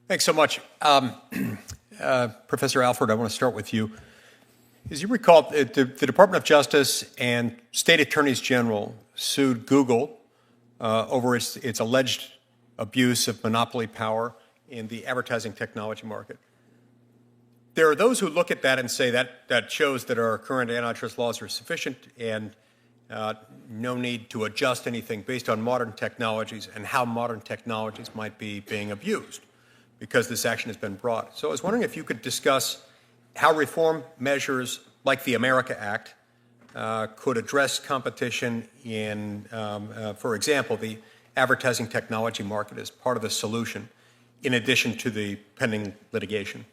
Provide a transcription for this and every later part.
Thanks so much. Professor Alford, I want to start with you. As you recall, the Department of Justice and state attorneys general sued Google over its alleged abuse of monopoly power in the advertising technology market. There are those who look at that and say that shows that our current antitrust laws are sufficient and no need to adjust anything based on modern technologies and how modern technologies might be being abused because this action has been brought. So I was wondering if you could discuss how reform measures like the America Act could address competition in, for example, the advertising technology market as part of the solution, in addition to the pending litigation.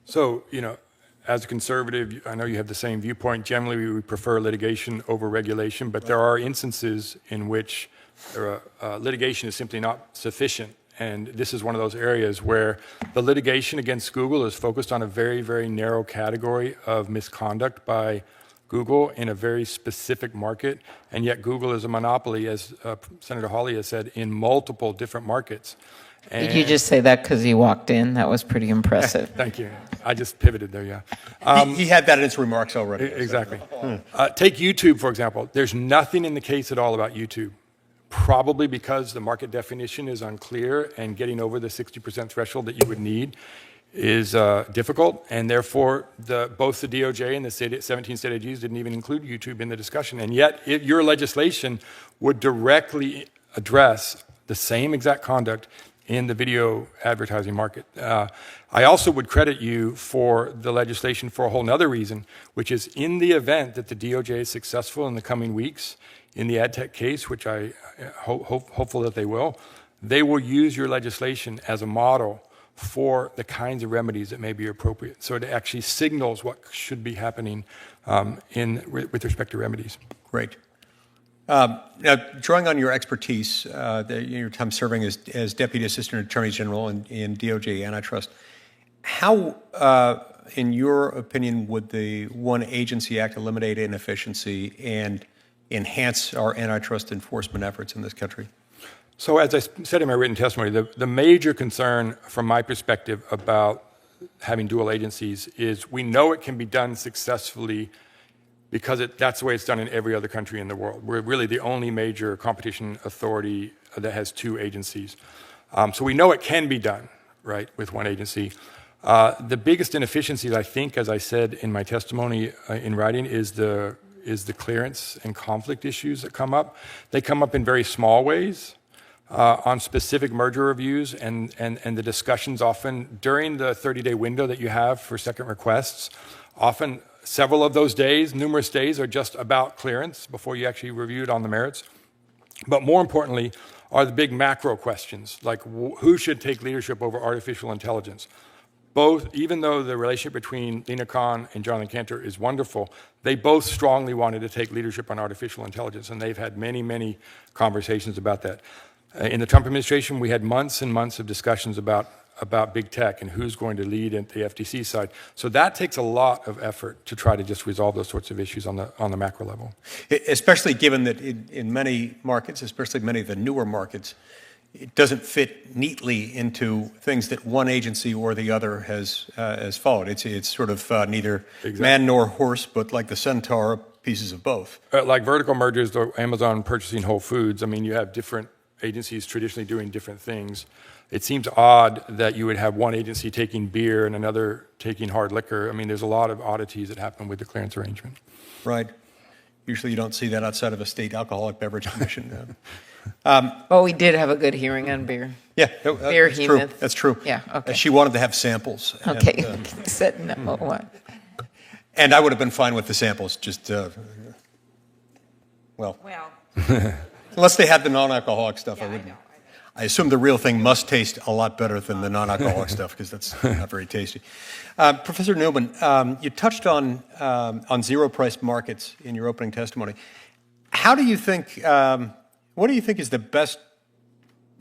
So, as a conservative, I know you have the same viewpoint. Generally, we prefer litigation over regulation, but there are instances in which litigation is simply not sufficient. And this is one of those areas where the litigation against Google is focused on a very, very narrow category of misconduct by Google in a very specific market. And yet Google is a monopoly, as Senator Hawley has said, in multiple different markets. And did you just say that because he walked in? That was pretty impressive. Thank you. I just pivoted there, yeah. He had that in his remarks already. Exactly. Take YouTube, for example. There's nothing in the case at all about YouTube. Probably because the market definition is unclear and getting over the 60% threshold that you would need is difficult, and therefore both the DOJ and the 17 state AGs didn't even include YouTube in the discussion, and yet your legislation would directly address the same exact conduct in the video advertising market. I also would credit you for the legislation for a whole other reason, which is in the event that the DOJ is successful in the coming weeks in the ad tech case, which I hopeful that they will use your legislation as a model for the kinds of remedies that may be appropriate. So it actually signals what should be happening with respect to remedies. Great. Now, drawing on your expertise, your time serving as Deputy Assistant Attorney General in DOJ Antitrust, how, in your opinion, would the One Agency Act eliminate inefficiency and enhance our antitrust enforcement efforts in this country? So as I said in my written testimony, the major concern from my perspective about having dual agencies is we know it can be done successfully because that's the way it's done in every other country in the world. We're really the only major competition authority that has two agencies. So we know it can be done, right, with one agency. The biggest inefficiencies, I think, as I said in my testimony in writing, is the clearance and conflict issues that come up. They come up in very small ways on specific merger reviews and the discussions often during the 30-day window that you have for second requests. Often several of those days, numerous days, are just about clearance before you actually review it on the merits. But more importantly are the big macro questions, like who should take leadership over artificial intelligence? Both, even though the relationship between Lina Khan and Jonathan Cantor is wonderful, they both strongly wanted to take leadership on artificial intelligence, and they've had many, many conversations about that. In the Trump administration, we had months and months of discussions about big tech and who's going to lead at the FTC side. So that takes a lot of effort to try to just resolve those sorts of issues on the macro level. Especially given that in many markets, especially many of the newer markets, it doesn't fit neatly into things that one agency or the other has followed. It's sort of neither man nor horse, but like the centaur, pieces of both. Like vertical mergers, Amazon purchasing Whole Foods, I mean, you have different agencies traditionally doing different things. It seems odd that you would have one agency taking beer and another taking hard liquor. I mean, there's a lot of oddities that happen with the clearance arrangement. Right. Usually you don't see that outside of a state alcoholic beverage commission. Well, we did have a good hearing on beer. Yeah, beer that's true. That's true. Yeah, okay. She wanted to have samples. Okay, And, said no. and I would have been fine with the samples, just, well. Unless they had the non-alcoholic stuff, I wouldn't. I assume the real thing must taste a lot better than the non-alcoholic stuff, because that's not very tasty. Professor Newman, you touched on zero-price markets in your opening testimony. How do you think, what do you think is the best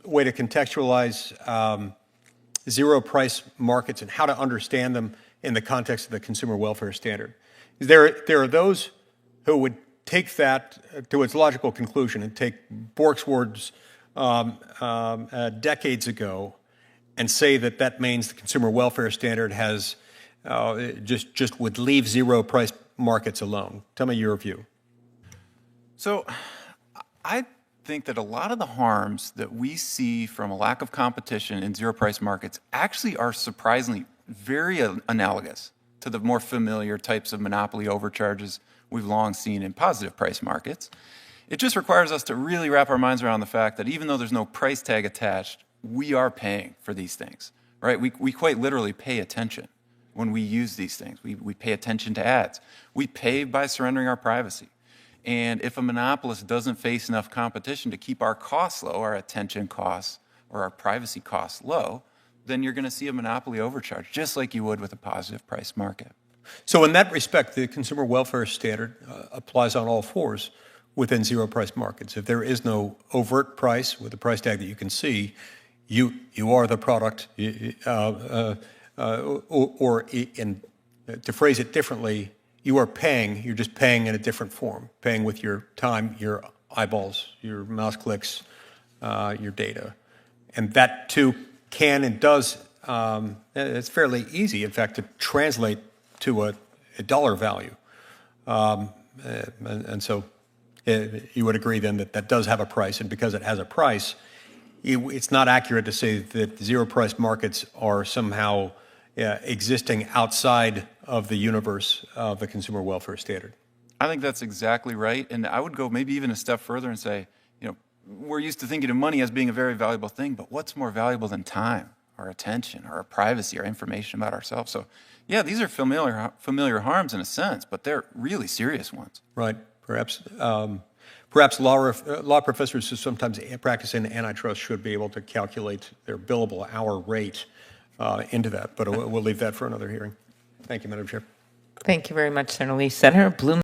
way to contextualize zero-price markets and how to understand them in the context of the consumer welfare standard? There are those who would take that to its logical conclusion and take Bork's words decades ago and say that that means the consumer welfare standard has just would leave zero price markets alone. Tell me your view. So I think that a lot of the harms that we see from a lack of competition in zero price markets actually are surprisingly very analogous to the more familiar types of monopoly overcharges we've long seen in positive price markets. It just requires us to really wrap our minds around the fact that even though there's no price tag attached, we are paying for these things, right? We quite literally pay attention when we use these things. We pay attention to ads. We pay by surrendering our privacy. And if a monopolist doesn't face enough competition to keep our costs low, our attention costs or our privacy costs low, then you're going to see a monopoly overcharge, just like you would with a positive price market. So in that respect, the consumer welfare standard applies on all fours within zero price markets. If there is no overt price with a price tag that you can see, you are the product, to phrase it differently, you are paying, you're just paying in a different form, paying with your time, your eyeballs, your mouse clicks, your data. And that too can and does, it's fairly easy, in fact, to translate to a dollar value. And so you would agree then that that does have a price, and because it has a price, it's not accurate to say that zero price markets are somehow existing outside of the universe of the consumer welfare standard. I think that's exactly right. And I would go maybe even a step further and say, we're used to thinking of money as being a very valuable thing, but what's more valuable than time, our attention, our privacy, our information about ourselves? So, yeah, these are familiar harms in a sense, but they're really serious ones. Right. Perhaps law professors who sometimes practice in antitrust should be able to calculate their billable hour rate into that, but we'll leave that for another hearing. Thank you, Madam Chair. Thank you very much, Senator Lee. Senator Bloom.